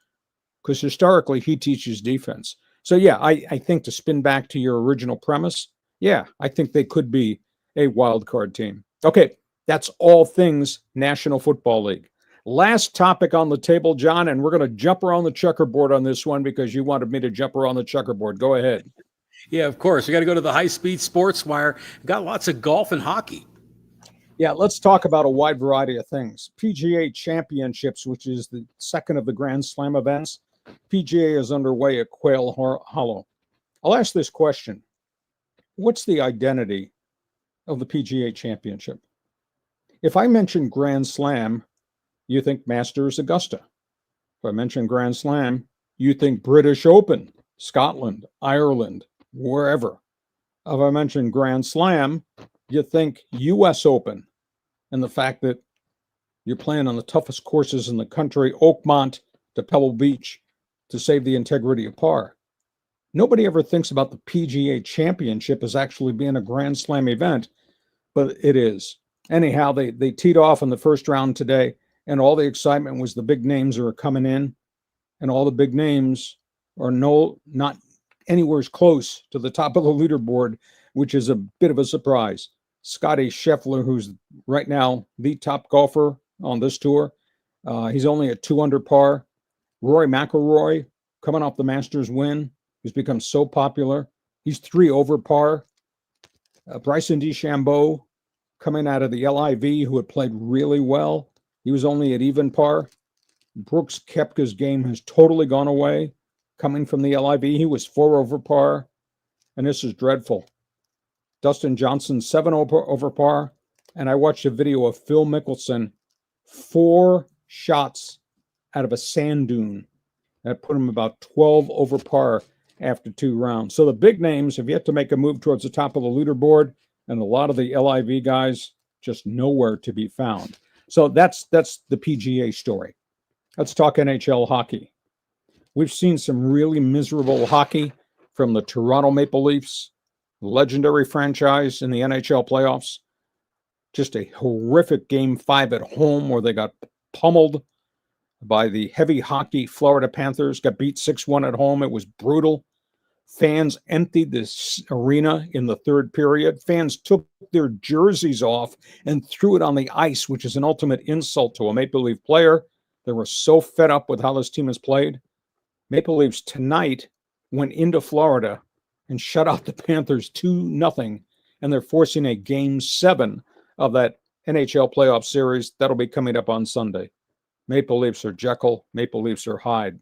because historically he teaches defense. So yeah, I think, to spin back to your original premise, yeah, I think they could be a wild card team. Okay, that's all things National Football League. Last topic on the table, John, and we're going to jump around the checkerboard on this one because you wanted me to jump around the checkerboard. Go ahead. Yeah, of course. We got to go to the high-speed sports wire. Got lots of golf and hockey. Yeah, let's talk about a wide variety of things. PGA Championships, which is the second of the Grand Slam events. PGA is underway at Quail Hollow. I'll ask this question. what's the identity of the PGA Championship? If I mention Grand Slam, you think Masters Augusta. If I mention Grand Slam, you think British Open, Scotland, Ireland, wherever. If I mention Grand Slam, you think US Open and the fact that you're playing on the toughest courses in the country, Oakmont to Pebble Beach, to save the integrity of par. Nobody ever thinks about the PGA Championship as actually being a Grand Slam event, but it is. Anyhow, they teed off in the first round today, and all the excitement was the big names that are coming in, and all the big names are not anywhere close to the top of the leaderboard, which is a bit of a surprise. Scotty Scheffler, who's right now the top golfer on this tour, he's only at 2 under par. Rory McIlroy, coming off the Masters win, who's become so popular, he's 3 over par. Bryson DeChambeau, coming out of the LIV, who had played really well, he was only at even par. Brooks Koepka's game has totally gone away. Coming from the LIV, he was 4 over par, and this is dreadful. Dustin Johnson, 7 over par, and I watched a video of Phil Mickelson, 4 shots out of a sand dune. That put him about 12 over par after 2 rounds. So the big names have yet to make a move towards the top of the leaderboard, and a lot of the LIV guys just nowhere to be found. So that's the PGA story. Let's talk NHL hockey. We've seen some really miserable hockey from the Toronto Maple Leafs, legendary franchise in the NHL playoffs. Just a horrific Game 5 at home where they got pummeled by the heavy hockey Florida Panthers, got beat 6-1 at home. It was brutal. Fans emptied this arena in the third period. Fans took their jerseys off and threw it on the ice, which is an ultimate insult to a Maple Leaf player. They were so fed up with how this team has played. Maple Leafs tonight went into Florida and shut out the Panthers 2-0, and they're forcing a Game 7 of that NHL playoff series. That'll be coming up on Sunday. Maple Leafs are Jekyll. Maple Leafs are Hyde.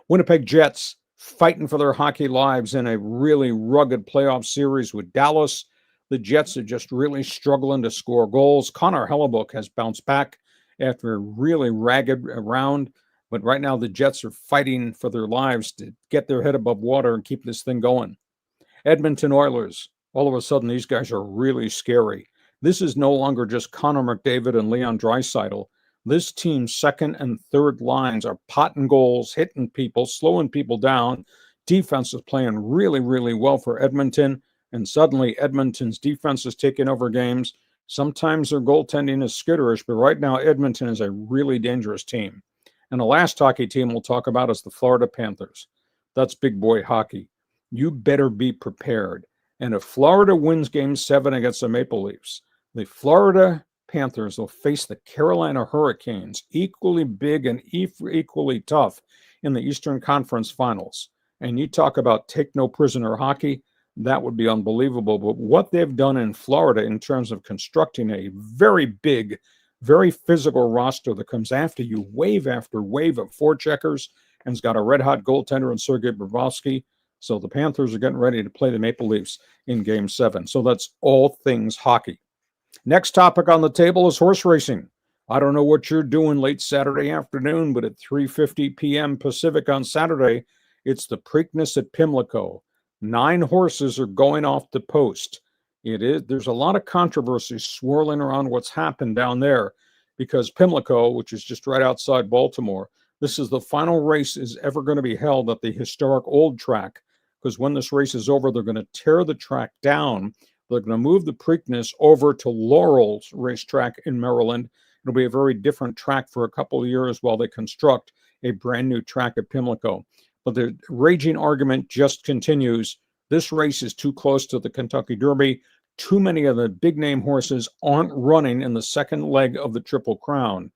Winnipeg Jets fighting for their hockey lives in a really rugged playoff series with Dallas. The Jets are just really struggling to score goals. Connor Hellebuck has bounced back after a really ragged round, but right now the Jets are fighting for their lives to get their head above water and keep this thing going. Edmonton Oilers, all of a sudden these guys are really scary. This is no longer just Connor McDavid and Leon Draisaitl. This team's second and third lines are potting goals, hitting people, slowing people down. Defense is playing really, really well for Edmonton, and suddenly Edmonton's defense is taking over games. Sometimes their goaltending is skitterish, but right now Edmonton is a really dangerous team. And the last hockey team we'll talk about is the Florida Panthers. That's big boy hockey. You better be prepared. And if Florida wins Game 7 against the Maple Leafs, the Florida Panthers will face the Carolina Hurricanes, equally big and equally tough in the Eastern Conference Finals. And you talk about take no prisoner hockey, that would be unbelievable. But what they've done in Florida in terms of constructing a very big, very physical roster that comes after you wave after wave of forecheckers and has got a red-hot goaltender in Sergei Bobrovsky. So the Panthers are getting ready to play the Maple Leafs in Game 7. So that's all things hockey. Next topic on the table is horse racing. I don't know what you're doing late Saturday afternoon, but at 3:50 p.m. Pacific on Saturday, it's the Preakness at Pimlico. 9 horses are going off the post. There's a lot of controversy swirling around what's happened down there because Pimlico, which is just right outside Baltimore, this is the final race is ever going to be held at the historic old track, because when this race is over, they're going to tear the track down. They're going to move the Preakness over to Laurel's racetrack in Maryland. It'll be a very different track for a couple of years while they construct a brand new track at Pimlico. But the raging argument just continues. This race is too close to the Kentucky Derby. Too many of the big name horses aren't running in the second leg of the Triple Crown.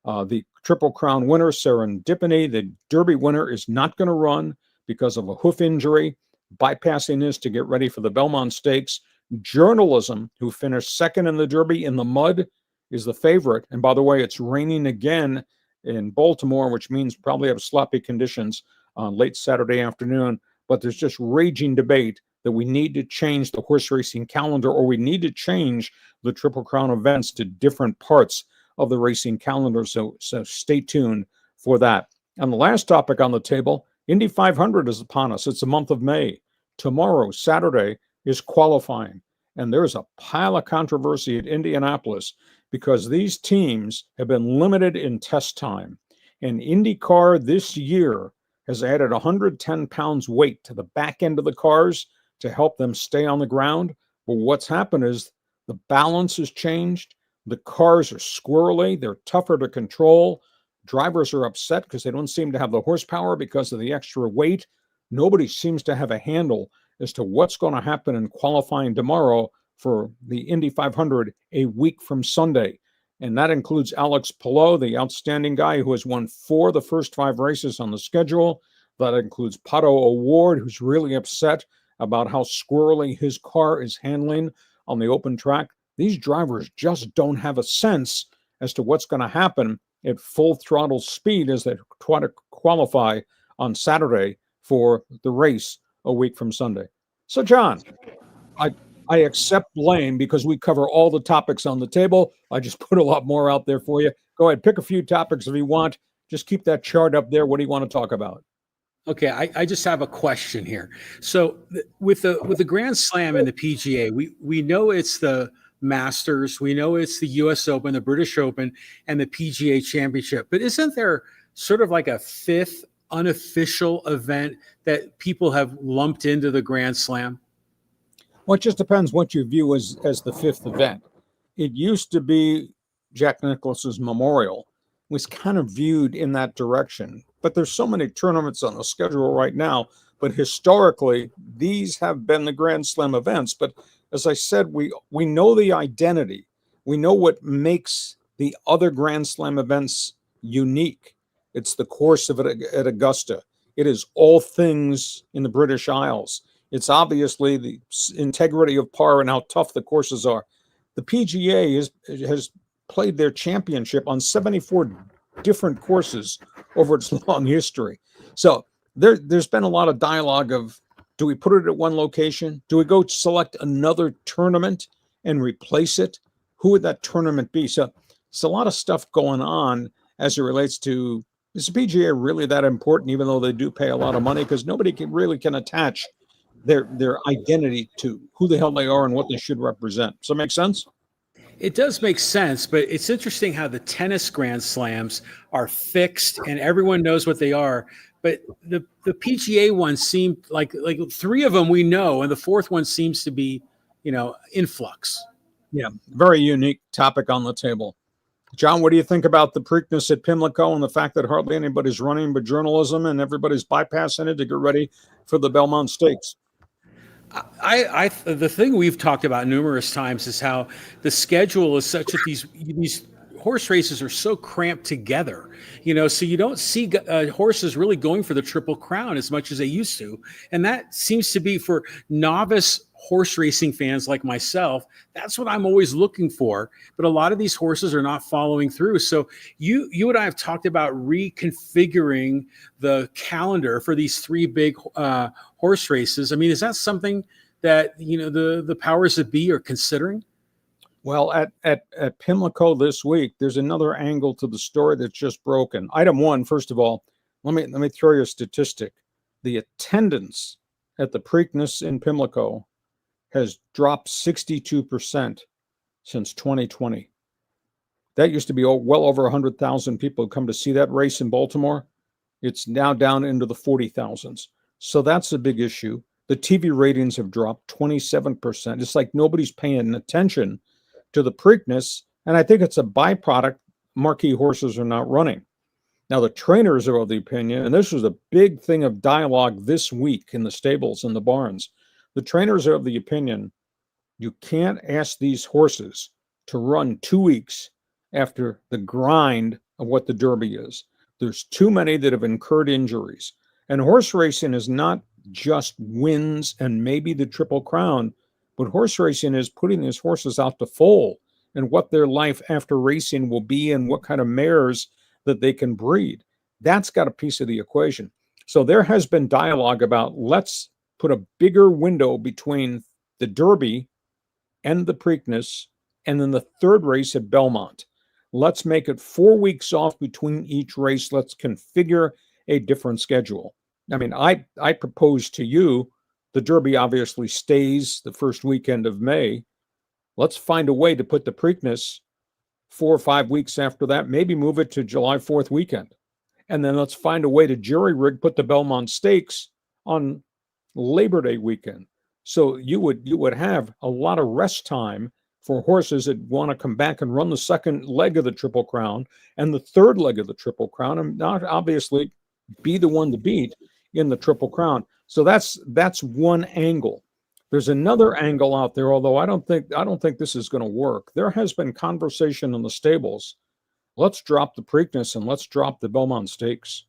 The Triple Crown winner, Serendipity, the Derby winner, is not going to run because of a hoof injury, bypassing this to get ready for the Belmont Stakes. Journalism, who finished second in the Derby in the mud, is the favorite. And by the way, it's raining again in Baltimore, which means probably have sloppy conditions on late Saturday afternoon. But there's just raging debate that we need to change the horse racing calendar, or we need to change the Triple Crown events to different parts of the racing calendar. So stay tuned for that. And the last topic on the table, Indy 500 is upon us. It's the month of May. Tomorrow, Saturday, is qualifying. And there's a pile of controversy at Indianapolis because these teams have been limited in test time. And IndyCar this year has added 110 pounds weight to the back end of the cars to help them stay on the ground. But what's happened is the balance has changed. The cars are squirrely. They're tougher to control. Drivers are upset because they don't seem to have the horsepower because of the extra weight. Nobody seems to have a handle as to what's going to happen in qualifying tomorrow for the Indy 500 a week from Sunday. And that includes Alex Palou, the outstanding guy who has won 4 of the first 5 races on the schedule. That includes Pato O'Ward, who's really upset about how squirrely his car is handling on the open track. These drivers just don't have a sense as to what's going to happen at full throttle speed as they try to qualify on Saturday for the race a week from Sunday. So, John, I accept blame because we cover all the topics on the table. I just put a lot more out there for you. Go ahead, pick a few topics if you want. Just keep that chart up there. What do you want to talk about? Okay, I just have a question here. So with the Grand Slam and the PGA, we know it's the Masters, we know it's the US Open, the British Open, and the PGA Championship. But isn't there sort of like a 5th unofficial event that people have lumped into the Grand Slam? Well, it just depends what you view as the 5th event. It used to be Jack Nicklaus's Memorial, was kind of viewed in that direction. But there's so many tournaments on the schedule right now. But historically, these have been the Grand Slam events. But as I said, we know the identity. We know what makes the other Grand Slam events unique. It's the course of it at Augusta. It is all things in the British Isles. It's obviously the integrity of par and how tough the courses are. The PGA has played their championship on 74 different courses over its long history. So there's been a lot of dialogue of, do we put it at one location? Do we go select another tournament and replace it? Who would that tournament be? So it's a lot of stuff going on as it relates to, is the PGA really that important, even though they do pay a lot of money? Because nobody can attach their identity to who the hell they are and what they should represent. Does that make sense? It does make sense, but it's interesting how the tennis Grand Slams are fixed and everyone knows what they are. But the PGA ones seem like 3 of them we know, and the 4th one seems to be, in flux. Yeah, very unique topic on the table. John, what do you think about the Preakness at Pimlico and the fact that hardly anybody's running but journalism and everybody's bypassing it to get ready for the Belmont Stakes? The thing we've talked about numerous times is how the schedule is such that these horse races are so cramped together, so you don't see horses really going for the Triple Crown as much as they used to. And that seems to be, for novice horse racing fans like myself, that's what I'm always looking for. But a lot of these horses are not following through. So you and I have talked about reconfiguring the calendar for these 3 big horse races. I mean, is that something that, the powers that be are considering? Well, at Pimlico this week, there's another angle to the story that's just broken. Item 1, first of all, let me throw you a statistic. The attendance at the Preakness in Pimlico has dropped 62% since 2020. That used to be well over 100,000 people come to see that race in Baltimore. It's now down into the 40,000s. So that's a big issue. The TV ratings have dropped 27%. It's like nobody's paying attention to the Preakness, and I think it's a byproduct. Marquee horses are not running. Now, the trainers are of the opinion, and this was a big thing of dialogue this week in the stables and the barns. The trainers are of the opinion you can't ask these horses to run 2 weeks after the grind of what the Derby is. There's too many that have incurred injuries. And horse racing is not just wins and maybe the Triple Crown, but horse racing is putting these horses out to foal and what their life after racing will be and what kind of mares that they can breed. That's got a piece of the equation. So there has been dialogue about, let's put a bigger window between the Derby and the Preakness, and then the third race at Belmont. Let's make it 4 weeks off between each race. Let's configure a different schedule. I mean, I propose to you, the Derby obviously stays the first weekend of May. Let's find a way to put the Preakness 4 or 5 weeks after that, maybe move it to July 4th weekend. And then let's find a way to jury-rig, put the Belmont Stakes on Labor Day weekend. So you would have a lot of rest time for horses that want to come back and run the second leg of the Triple Crown and the third leg of the Triple Crown, and not obviously be the one to beat in the Triple Crown. So that's one angle. There's another angle out there, although I don't think this is going to work. There has been conversation in the stables. Let's drop the Preakness and let's drop the Belmont Stakes,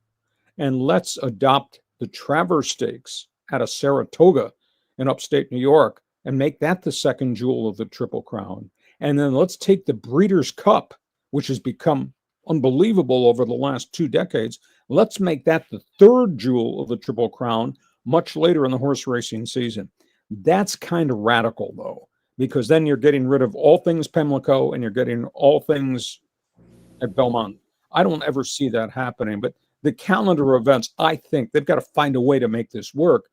and let's adopt the Travers Stakes out of Saratoga in upstate New York and make that the second jewel of the Triple Crown. And then let's take the Breeders' Cup, which has become unbelievable over the last 2 decades. Let's make that the third jewel of the Triple Crown much later in the horse racing season. That's kind of radical, though, because then you're getting rid of all things Pimlico and you're getting all things at Belmont. I don't ever see that happening, but the calendar events, I think they've got to find a way to make this work.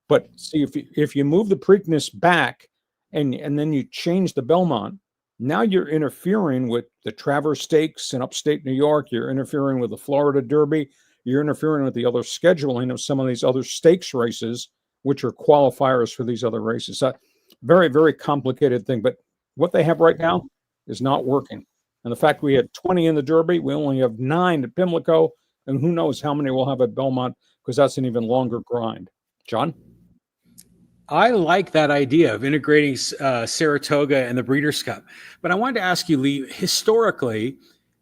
But see, if you move the Preakness back and then you change the Belmont, now you're interfering with the Travers Stakes in upstate New York. You're interfering with the Florida Derby. You're interfering with the other scheduling of some of these other stakes races, which are qualifiers for these other races. So very, very complicated thing. But what they have right now is not working. And the fact we had 20 in the Derby, we only have 9 at Pimlico, and who knows how many we'll have at Belmont, because that's an even longer grind. John? I like that idea of integrating Saratoga and the Breeders' Cup. But I wanted to ask you, Lee, historically,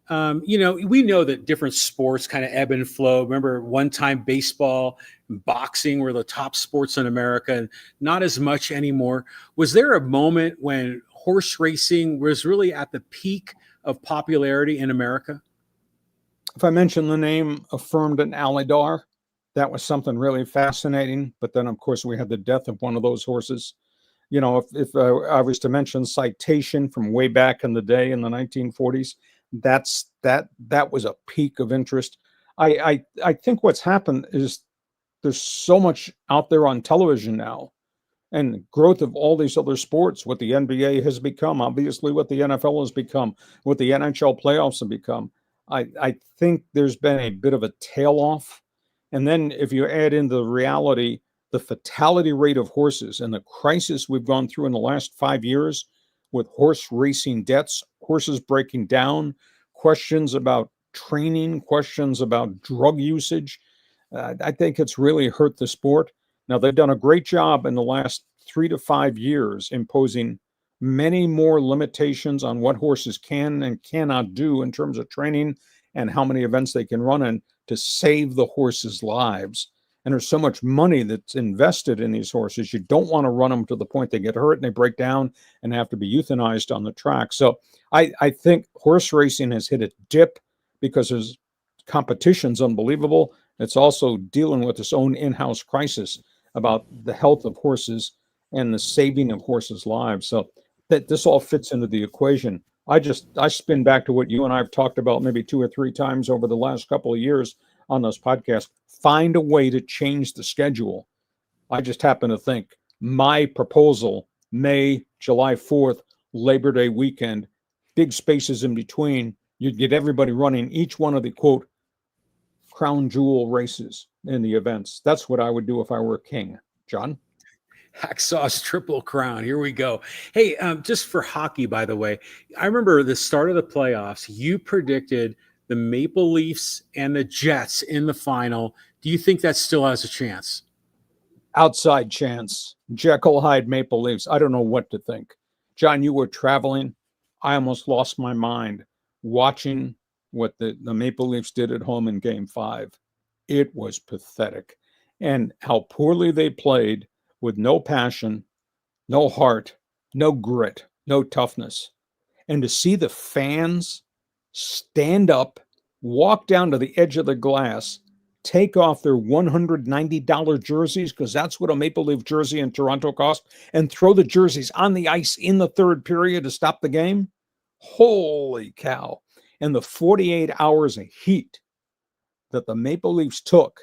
we know that different sports kind of ebb and flow. Remember, one time baseball and boxing were the top sports in America, and not as much anymore. Was there a moment when horse racing was really at the peak of popularity in America? If I mention the name Affirmed and Alydar, that was something really fascinating. But then, of course, we had the death of one of those horses. You know, if I was to mention Citation from way back in the day in the 1940s, that was a peak of interest. I think what's happened is there's so much out there on television now, and growth of all these other sports, what the NBA has become, obviously what the NFL has become, what the NHL playoffs have become. I think there's been a bit of a tail off. And then if you add in the reality, the fatality rate of horses and the crisis we've gone through in the last 5 years with horse racing deaths, horses breaking down, questions about training, questions about drug usage, I think it's really hurt the sport. Now, they've done a great job in the last 3 to 5 years imposing many more limitations on what horses can and cannot do in terms of training and how many events they can run in to save the horses' lives. And there's so much money that's invested in these horses. You don't want to run them to the point they get hurt and they break down and have to be euthanized on the track. So I think horse racing has hit a dip because there's competition's unbelievable. It's also dealing with its own in-house crisis about the health of horses and the saving of horses' lives. So that this all fits into the equation. I spin back to what you and I have talked about maybe 2 or 3 times over the last couple of years on those podcasts. Find a way to change the schedule. I just happen to think my proposal, May, July 4th, Labor Day weekend, big spaces in between, you'd get everybody running each one of the, quote, crown jewel races in the events. That's what I would do if I were a king. John? Hacksaw's Triple Crown. Here we go. Hey, just for hockey, by the way, I remember the start of the playoffs, you predicted the Maple Leafs and the Jets in the final. Do you think that still has a chance? Outside chance. Jekyll Hyde Maple Leafs. I don't know what to think. John, you were traveling. I almost lost my mind watching what the Maple Leafs did at home in Game 5. It was pathetic. And how poorly they played, with no passion, no heart, no grit, no toughness. And to see the fans stand up, walk down to the edge of the glass, take off their $190 jerseys, because that's what a Maple Leaf jersey in Toronto cost, and throw the jerseys on the ice in the third period to stop the game? Holy cow. And the 48 hours of heat that the Maple Leafs took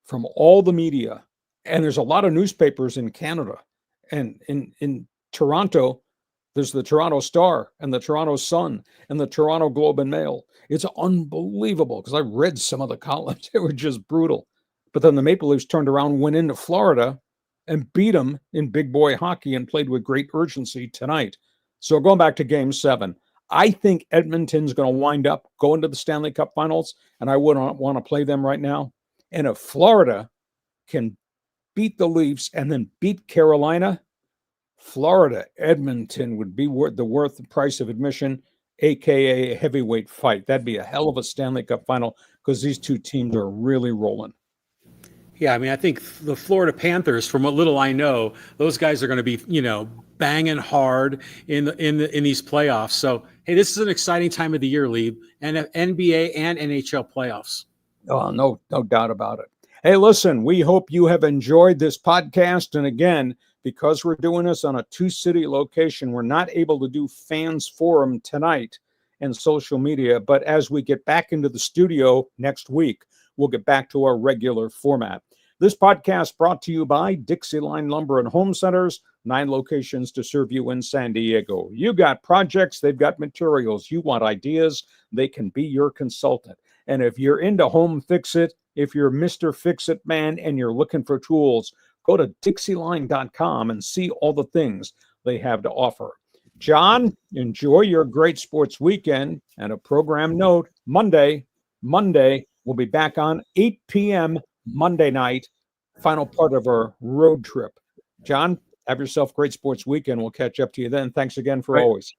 from all the media, and there's a lot of newspapers in Canada, and in Toronto, there's the Toronto Star and the Toronto Sun and the Toronto Globe and Mail. It's unbelievable, because I read some of the columns. They were just brutal. But then the Maple Leafs turned around, went into Florida, and beat them in big boy hockey and played with great urgency tonight. So going back to Game 7, I think Edmonton's going to wind up going to the Stanley Cup Finals, and I wouldn't want to play them right now. And if Florida can beat the Leafs and then beat Carolina, Florida, Edmonton would be worth the price of admission, aka a heavyweight fight. That'd be a hell of a Stanley Cup final, because these two teams are really rolling. Yeah, I mean, I think the Florida Panthers, from what little I know, those guys are going to be, banging hard in these playoffs. So, hey, this is an exciting time of the year, Lee, and NBA and NHL playoffs. Oh, no doubt about it. Hey, listen, we hope you have enjoyed this podcast. And again, because we're doing this on a 2-city location, we're not able to do fans forum tonight and social media. But as we get back into the studio next week, we'll get back to our regular format. This podcast brought to you by Dixieline Lumber and Home Centers, 9 locations to serve you in San Diego. You got projects, they've got materials. You want ideas, they can be your consultant. And if you're into home fix-it, if you're Mr. Fix-It Man and you're looking for tools, go to Dixieline.com and see all the things they have to offer. John, enjoy your great sports weekend. And a program note, Monday, we'll be back on 8 p.m. Monday night, final part of our road trip. John, have yourself a great sports weekend. We'll catch up to you then. Thanks again for always.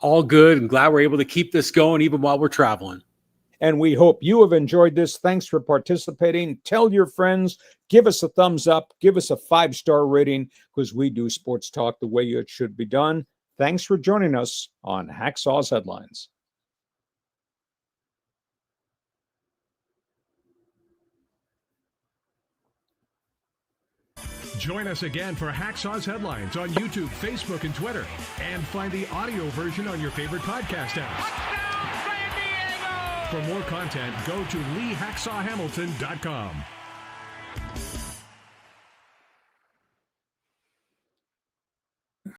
All good, and glad we're able to keep this going even while we're traveling. And we hope you have enjoyed this. Thanks for participating. Tell your friends, give us a thumbs up, give us a 5-star rating, because we do sports talk the way it should be done. Thanks for joining us on Hacksaw's Headlines. Join us again for Hacksaw's Headlines on YouTube, Facebook, and Twitter. And find the audio version on your favorite podcast apps. For more content, go to LeeHacksawHamilton.com.